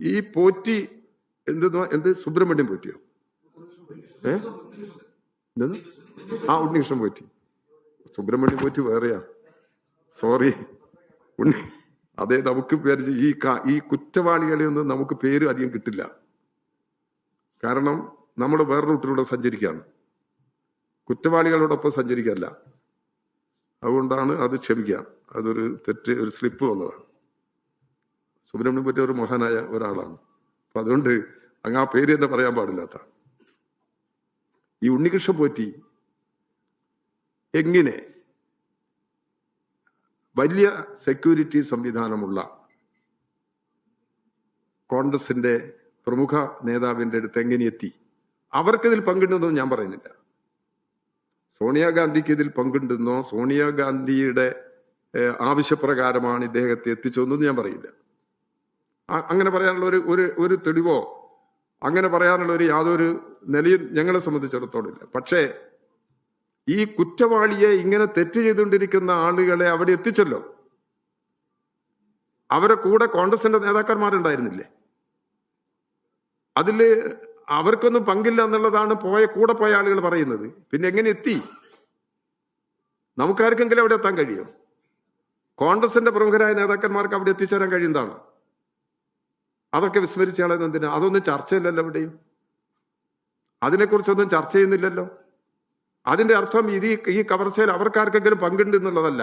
ഈ പോറ്റി എന്ത് സുബ്രഹ്മണ്യം പോറ്റിയോ? എന്തെന്ന്? ഉണ്ണികൃഷ്ണൻ പോറ്റി. സുബ്രഹ്മണ്യം പോറ്റി വേറെയാ, സോറി. അതെ, നമുക്ക് ഈ കുറ്റവാളികളെ ഒന്നും നമുക്ക് പേര് അധികം കിട്ടില്ല. കാരണം നമ്മൾ വേറെ റൂട്ടിലൂടെ സഞ്ചരിക്കുകയാണ്, കുറ്റവാളികളോടൊപ്പം സഞ്ചരിക്കല്ല. അതുകൊണ്ടാണ് അത് ക്ഷമിക്കാം. അതൊരു തെറ്റ്, ഒരു സ്ലിപ്പ് വന്നതാണ്. സുബ്രഹ്മണ്യം പോറ്റി ഒരു മഹാനായ ഒരാളാണ്. അപ്പൊ അതുകൊണ്ട് അങ്ങ് ആ പേര് തന്നെ പറയാൻ പാടില്ലാത്ത ഈ ഉണ്ണികൃഷ്ണൻ പോറ്റി എങ്ങനെ വലിയ സെക്യൂരിറ്റി സംവിധാനമുള്ള കോൺഗ്രസിന്റെ പ്രമുഖ നേതാവിന്റെ അടുത്ത് എങ്ങനെ എത്തി? അവർക്കിതിൽ പങ്കുണ്ടെന്നോ ഞാൻ പറയുന്നില്ല. സോണിയാഗാന്ധിക്ക് ഇതിൽ പങ്കുണ്ടെന്നോ സോണിയാഗാന്ധിയുടെ ആവശ്യപ്രകാരമാണ് ഇദ്ദേഹത്തെ എത്തിച്ചതെന്നൊന്നും ഞാൻ പറയില്ല. അങ്ങനെ പറയാനുള്ള ഒരു തെളിവോ അങ്ങനെ പറയാനുള്ള യാതൊരു നിലയും ഞങ്ങളെ സംബന്ധിച്ചിടത്തോളം ഇല്ല. പക്ഷേ ഈ കുറ്റവാളിയെ ഇങ്ങനെ തെറ്റ് ചെയ്തുകൊണ്ടിരിക്കുന്ന ആളുകളെ അവിടെ എത്തിച്ചല്ലോ. അവരെ കൂടെ കോൺഗ്രസിന്റെ നേതാക്കന്മാരുണ്ടായിരുന്നില്ലേ? അതില് അവർക്കൊന്നും പങ്കില്ല എന്നുള്ളതാണ് കൂടെ പോയ ആളുകൾ പറയുന്നത്. പിന്നെ എങ്ങനെ എത്തി? നമുക്കാർക്കെങ്കിലും അവിടെ എത്താൻ കഴിയും? കോൺഗ്രസിന്റെ പ്രമുഖരായ നേതാക്കന്മാർക്ക് അവിടെ എത്തിച്ചേരാൻ കഴിയുന്നതാണ്. അതൊക്കെ വിസ്മരിച്ചാളെന്ന് എന്തിനാ? അതൊന്നും ചർച്ചയില്ലല്ലോ എവിടെയും. അതിനെക്കുറിച്ചൊന്നും ചർച്ച ചെയ്യുന്നില്ലല്ലോ. അതിന്റെ അർത്ഥം ഈ കവർച്ചയിൽ അവർക്കാർക്കെങ്കിലും പങ്കുണ്ട് എന്നുള്ളതല്ല.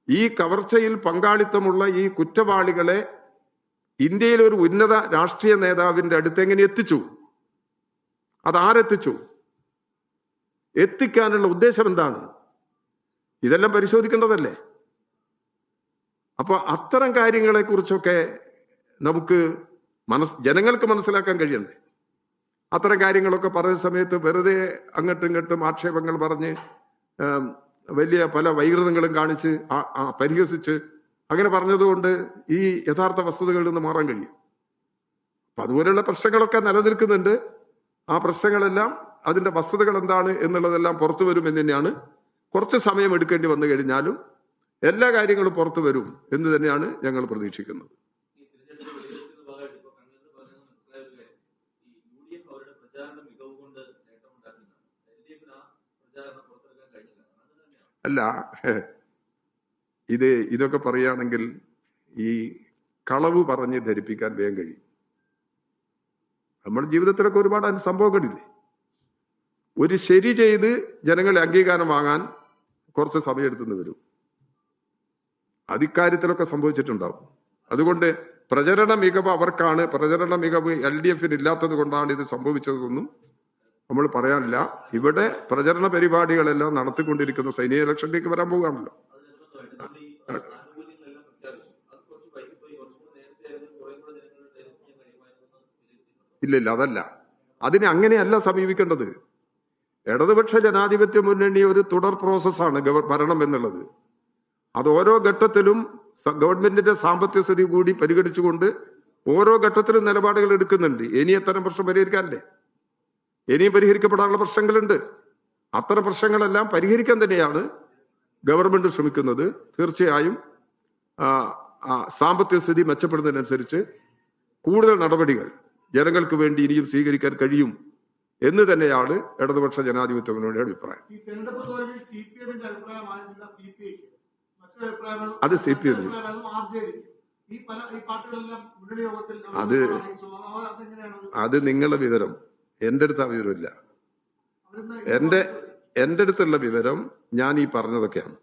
ഈ കവർച്ചയിൽ പങ്കാളിത്തമുള്ള ഈ കുറ്റവാളികളെ ഇന്ത്യയിലെ ഒരു ഉന്നത രാഷ്ട്രീയ നേതാവിന്റെ അടുത്ത് എങ്ങനെ എത്തിച്ചു? അതാരെത്തിച്ചു? എത്തിക്കാനുള്ള ഉദ്ദേശം എന്താണ്? ഇതെല്ലാം പരിശോധിക്കേണ്ടതല്ലേ? അപ്പൊ അത്തരം കാര്യങ്ങളെ കുറിച്ചൊക്കെ നമുക്ക് ജനങ്ങൾക്ക് മനസ്സിലാക്കാൻ കഴിയണ്ടേ? അത്തരം കാര്യങ്ങളൊക്കെ പറയുന്ന സമയത്ത് വെറുതെ അങ്ങോട്ടും ഇങ്ങോട്ടും ആക്ഷേപങ്ങൾ പറഞ്ഞ് വലിയ പല വൈകൃതങ്ങളും കാണിച്ച് പരിഹസിച്ച് അങ്ങനെ പറഞ്ഞതുകൊണ്ട് ഈ യഥാർത്ഥ വസ്തുതകളിൽ നിന്ന് മാറാൻ കഴിയും. അപ്പൊ അതുപോലെയുള്ള പ്രശ്നങ്ങളൊക്കെ നിലനിൽക്കുന്നുണ്ട്. ആ പ്രശ്നങ്ങളെല്ലാം അതിന്റെ വസ്തുതകൾ എന്താണ് എന്നുള്ളതെല്ലാം പുറത്തു വരും എന്ന് തന്നെയാണ്. കുറച്ച് സമയം എടുക്കേണ്ടി വന്നു കഴിഞ്ഞാലും എല്ലാ കാര്യങ്ങളും പുറത്തു വരും എന്ന് തന്നെയാണ് ഞങ്ങൾ പ്രതീക്ഷിക്കുന്നത്. അല്ല, ഇതൊക്കെ പറയുകയാണെങ്കിൽ ഈ കളവ് പറഞ്ഞ് ധരിപ്പിക്കാൻ വേഗം കഴിയും. നമ്മുടെ ജീവിതത്തിലൊക്കെ ഒരുപാട് സംഭവങ്ങളില്ലേ? ഒരു ശരി ചെയ്ത് ജനങ്ങളെ അംഗീകാരം വാങ്ങാൻ കുറച്ച് സമയം എടുത്തുനിന്ന് വരും. അതിക്കാര്യത്തിലൊക്കെ സംഭവിച്ചിട്ടുണ്ടാവും. അതുകൊണ്ട് പ്രചരണ മികവ് അവർക്കാണ്, പ്രചരണ മികവ് LDF ഇല്ലാത്തത് കൊണ്ടാണ് ഇത് സംഭവിച്ചതെന്നും നമ്മൾ പറയാനില്ല. ഇവിടെ പ്രചരണ പരിപാടികളെല്ലാം നടത്തിക്കൊണ്ടിരിക്കുന്ന സൈനിക ഇലക്ഷനിലേക്ക് വരാൻ പോവുകയാണല്ലോ. ഇല്ല, അതല്ല. അതിനെ അങ്ങനെയല്ല സമീപിക്കേണ്ടത്. ഇടതുപക്ഷ ജനാധിപത്യ മുന്നണി ഒരു തുടർ പ്രോസസ്സാണ് ഭരണം എന്നുള്ളത്. അത് ഓരോ ഘട്ടത്തിലും ഗവൺമെന്റിന്റെ സാമ്പത്തിക സ്ഥിതി കൂടി പരിഗണിച്ചുകൊണ്ട് ഓരോ ഘട്ടത്തിലും നിലപാടുകൾ എടുക്കുന്നുണ്ട്. ഇനി അത്തരം പ്രശ്നം പരിഹരിക്കാനല്ലേ? ഇനിയും പരിഹരിക്കപ്പെടാനുള്ള പ്രശ്നങ്ങളുണ്ട്. അത്തരം പ്രശ്നങ്ങളെല്ലാം പരിഹരിക്കാൻ തന്നെയാണ് ഗവൺമെന്റ് ശ്രമിക്കുന്നത്. തീർച്ചയായും സാമ്പത്തിക സ്ഥിതി മെച്ചപ്പെടുന്നതിനനുസരിച്ച് കൂടുതൽ നടപടികൾ ജനങ്ങൾക്ക് വേണ്ടി ഇനിയും സ്വീകരിക്കാൻ കഴിയും എന്ന് തന്നെയാണ് ഇടതുപക്ഷ ജനാധിപത്യ മുന്നണിയുടെ അഭിപ്രായം. അത് CPM അത് നിങ്ങളുടെ വിവരം. എൻ്റെ അടുത്ത് ആ വിവരമില്ല. എൻ്റെ അടുത്തുള്ള വിവരം ഞാൻ ഈ പറഞ്ഞതൊക്കെയാണ്.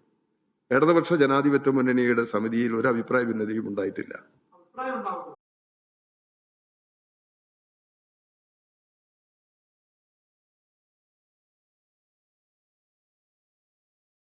ഇടതുപക്ഷ ജനാധിപത്യ മുന്നണിയുടെ സമിതിയിൽ ഒരു അഭിപ്രായ ഭിന്നതയും ഉണ്ടായിട്ടില്ല.